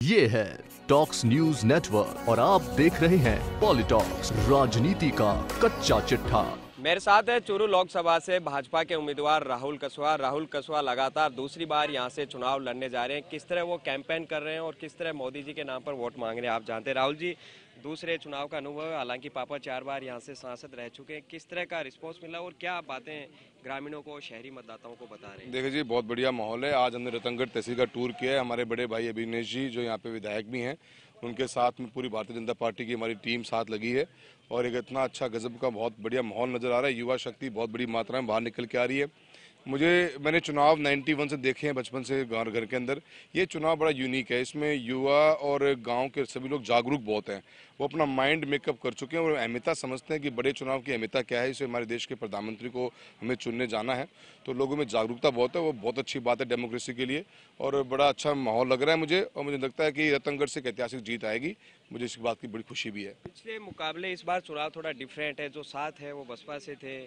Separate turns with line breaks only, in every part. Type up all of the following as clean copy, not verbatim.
ये है talks news network और आप देख रहे हैं पॉलिटॉक्स, राजनीति का कच्चा चिट्ठा।
मेरे साथ है चूरू लोकसभा से भाजपा के उम्मीदवार राहुल कसवा। राहुल कसवा लगातार दूसरी बार यहां से चुनाव लड़ने जा रहे हैं। किस तरह वो कैंपेन कर रहे हैं और किस तरह मोदी जी के नाम पर वोट मांग रहे हैं आप जानते हैं। राहुल जी, दूसरे चुनाव का अनुभव है, हालांकि पापा 4 बार यहां से सांसद रह चुके हैं। किस तरह का रिस्पॉन्स मिला और क्या बातें ग्रामीणों को, शहरी मतदाताओं को बता रहे हैं?
देखिए जी, बहुत बढ़िया माहौल है। आज हमने रतनगढ़ तहसील का टूर किया है। हमारे बड़े भाई अभिनेश जी जो यहाँ पे विधायक भी हैं, उनके साथ में पूरी भारतीय जनता पार्टी की हमारी टीम साथ लगी है और एक इतना अच्छा गजब का बहुत बढ़िया माहौल नज़र आ रहा है। युवा शक्ति बहुत बड़ी मात्रा में बाहर निकल के आ रही है। मैंने चुनाव 91 से देखे हैं, बचपन से घर के अंदर। ये चुनाव बड़ा यूनिक है। इसमें युवा और गांव के सभी लोग जागरूक बहुत हैं। वो अपना माइंड मेकअप कर चुके हैं और अहमियता समझते हैं कि बड़े चुनाव की अहमियता क्या है। इसे हमारे देश के प्रधानमंत्री को हमें चुनने जाना है, तो लोगों में जागरूकता बहुत है। वो बहुत अच्छी बात है डेमोक्रेसी के लिए और बड़ा अच्छा माहौल लग रहा है मुझे। और मुझे लगता है कि रतनगढ़ से एक ऐतिहासिक जीत आएगी। मुझे इस बात की बड़ी खुशी भी है।
पिछले मुकाबले इस बार चुनाव थोड़ा डिफरेंट है। जो साथ है वो बसपा से थे,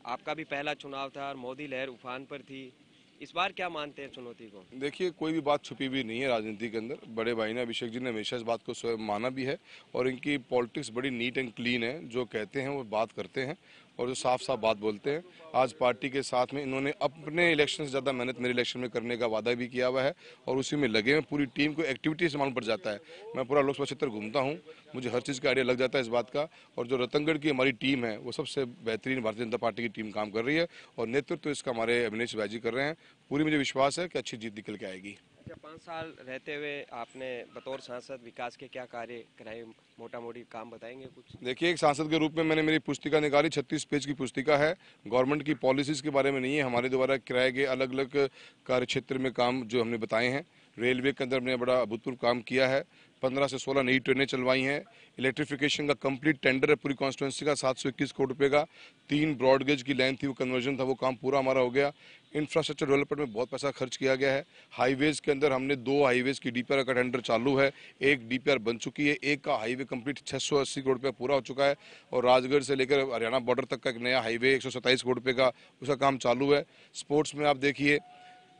आपका भी पहला चुनाव था और मोदी लहर उफान पर थी। इस बार क्या मानते हैं चुनौती को?
देखिए, कोई भी बात छुपी भी नहीं है राजनीति के अंदर। बड़े भाई ने, अभिषेक जी ने हमेशा इस बात को माना भी है और इनकी पॉलिटिक्स बड़ी नीट एंड क्लीन है। जो कहते हैं वो बात करते हैं और जो साफ साफ बात बोलते हैं। आज पार्टी के साथ में इन्होंने अपने इलेक्शन से ज़्यादा मेहनत मेरे इलेक्शन में करने का वादा भी किया हुआ है और उसी में लगे हुए। पूरी टीम को एक्टिविटी से मालूम पड़ जाता है। मैं पूरा लोकसभा क्षेत्र घूमता हूँ, मुझे हर चीज़ का आइडिया लग जाता है इस बात का। और जो रतनगढ़ की हमारी टीम है वो सबसे बेहतरीन भारतीय जनता पार्टी की टीम काम कर रही है और नेतृत्व इसका हमारे अभिनेश भाई जी कर रहे हैं। पूरी मुझे विश्वास है कि अच्छी जीत निकल के आएगी।
अच्छा, 5 साल रहते हुए आपने बतौर सांसद विकास के क्या कार्य कराए, मोटा मोटी काम बताएंगे कुछ?
देखिए, एक सांसद के रूप में मैंने मेरी पुस्तिका निकाली। 36 पेज की पुस्तिका है। गवर्नमेंट की पॉलिसीज़ के बारे में नहीं है, हमारे द्वारा कराए गए अलग अलग कार्य क्षेत्र में काम जो हमने बताए हैं। रेलवे के अंदर हमने बड़ा अभूतपूर्व काम किया है। 15 से 16 नई ट्रेनें चलवाई हैं। इलेक्ट्रिफिकेशन का कंप्लीट टेंडर है पूरी कॉन्स्टिट्यूंसी का, 721 करोड़ रुपये का। 3 ब्रॉडगेज की लाइन थी, वो कन्वर्जन था, वो काम पूरा हमारा हो गया। इंफ्रास्ट्रक्चर डेवलपमेंट में बहुत पैसा खर्च किया गया है। हाईवेज के अंदर हमने 2 हाईवेज की डीपीआर का टेंडर चालू है। एक डीपीआर बन चुकी है, एक का हाईवे कंप्लीट 680 करोड़ रुपये पूरा हो चुका है और राजगढ़ से लेकर हरियाणा बॉर्डर तक का एक नया हाईवे 127 करोड़ रुपये का, उसका काम चालू है। स्पोर्ट्स में आप देखिए,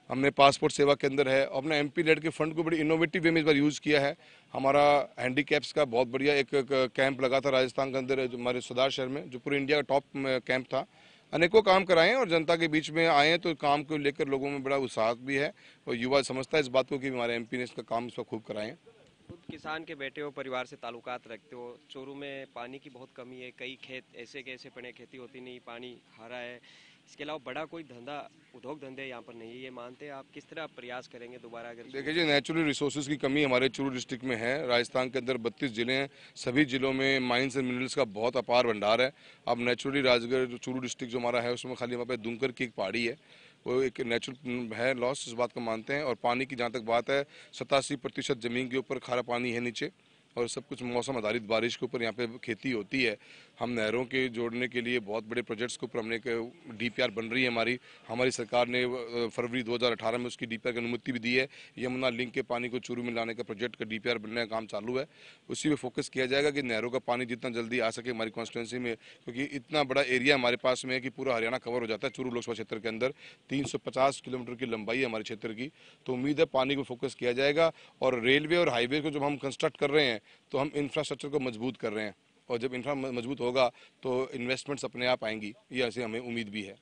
हमने पासपोर्ट सेवा के अंदर है। अपने एमपी लेड के फंड को बड़ी इनोवेटिव वे में इस बार यूज़ किया है। हमारा हैंडीकैप्स का बहुत बढ़िया एक कैंप लगा था राजस्थान के अंदर, जो हमारे सदार शहर में, जो पूरे इंडिया का टॉप कैंप था। अनेकों काम कराए और जनता के बीच में आए हैं, तो काम को लेकर लोगों में बड़ा उत्साह भी है और युवा समझता है इस बात को कि हमारे एमपी ने इसका काम इस पर खूब कराए हैं।
खुद किसान के बेटे हो, परिवार से ताल्लुकात रखते हो। चूरू में पानी की बहुत कमी है, कई खेत ऐसे के ऐसे पड़े, खेती होती नहीं, पानी हारा है। इसके अलावा बड़ा कोई धंधा, उद्योग धंधे यहाँ पर नहीं है, ये मानते हैं आप? किस तरह आप प्रयास करेंगे दोबारा? अगर
देखिए जी, नेचुरल रिसोर्सेज की कमी हमारे चूरू डिस्ट्रिक्ट में है। राजस्थान के अंदर 32 जिले हैं, सभी जिलों में माइंस एंड मिनरल्स का बहुत अपार भंडार है। अब नेचुरली राजगढ़ चूरू डिस्ट्रिक्ट जो हमारा है, उसमें खाली हमारे दुंकर की एक पहाड़ी है, वो एक नेचुरल है लॉस, इस बात को मानते हैं। और पानी की जहाँ तक बात है, 87% ज़मीन के ऊपर खारा पानी है नीचे और सब कुछ मौसम आधारित बारिश के ऊपर यहाँ पे खेती होती है। हम नहरों के जोड़ने के लिए बहुत बड़े प्रोजेक्ट्स के ऊपर हमने डीपीआर बन रही है। हमारी सरकार ने फरवरी 2018 में उसकी डीपीआर की अनुमति भी दी है। यमुना लिंक के पानी को चूरू में लाने का प्रोजेक्ट का डीपीआर बनने का काम चालू है। उसी में फोकस किया जाएगा कि नहरों का पानी जितना जल्दी आ सके हमारी कॉन्स्टिट्यूंसी में, क्योंकि इतना बड़ा एरिया हमारे पास में है कि पूरा हरियाणा कवर हो जाता है। चूरू लोकसभा क्षेत्र के अंदर 350 किलोमीटर की लंबाई है हमारे क्षेत्र की, तो उम्मीद है पानी को फोकस किया जाएगा। और रेलवे और हाईवे को जब हम कंस्ट्रक्ट कर रहे हैं तो हम इंफ्रास्ट्रक्चर को मजबूत कर रहे हैं और जब इंफ्रा मजबूत होगा तो इन्वेस्टमेंट्स अपने आप आएंगी, ये ऐसे हमें उम्मीद भी है।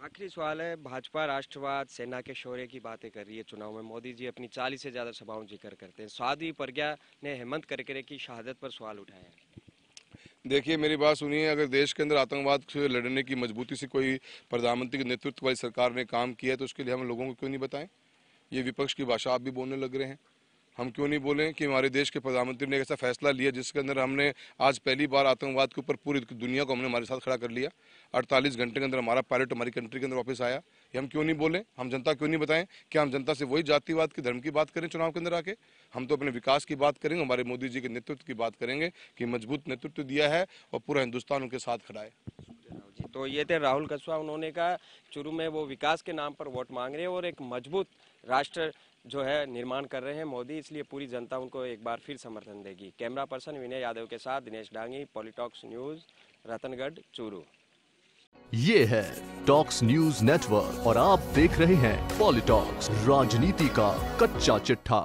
आखिरी सवाल है, भाजपा राष्ट्रवाद, सेना के शौर्य की बातें कर रही है चुनाव में। मोदी जी अपनी 40 से ज्यादा सभाओं जिक्र करते हैं। साध्वी प्रज्ञा ने हेमंत करकरे की शहादत पर सवाल उठाया है।
देखिए, मेरी बात सुनिए, अगर देश के अंदर आतंकवाद से लड़ने की मजबूती से कोई प्रधानमंत्री के नेतृत्व वाली सरकार ने काम किया है तो उसके लिए हम लोगों को क्यों नहीं बताएं? ये विपक्ष की भाषा आप भी बोलने लग रहे हैं। हम क्यों नहीं बोलें कि हमारे देश के प्रधानमंत्री ने एक ऐसा फैसला लिया जिसके अंदर हमने आज पहली बार आतंकवाद के ऊपर पूरी दुनिया को हमने हमारे साथ खड़ा कर लिया। 48 घंटे के अंदर हमारा पायलट हमारी कंट्री के अंदर वापस आया। ये हम क्यों नहीं बोलें? हम जनता क्यों नहीं बताएं? क्या हम जनता से वही जातिवाद की, धर्म की बात करें चुनाव के अंदर आके? हम तो अपने विकास की बात करेंगे, हमारे मोदी जी के नेतृत्व की बात करेंगे कि मजबूत नेतृत्व दिया है और पूरा हिंदुस्तान उनके साथ खड़ा है।
तो ये थे राहुल कसवा। उन्होंने कहा चूरू में वो विकास के नाम पर वोट मांग रहे हैं और एक मजबूत राष्ट्र जो है निर्माण कर रहे हैं मोदी, इसलिए पूरी जनता उनको एक बार फिर समर्थन देगी। कैमरा पर्सन विनय यादव के साथ दिनेश डांगी, पॉलिटॉक्स न्यूज, रतनगढ़, चूरू।
ये है टॉक्स न्यूज नेटवर्क और आप देख रहे हैं पॉलिटॉक्स, राजनीति का कच्चा चिट्ठा।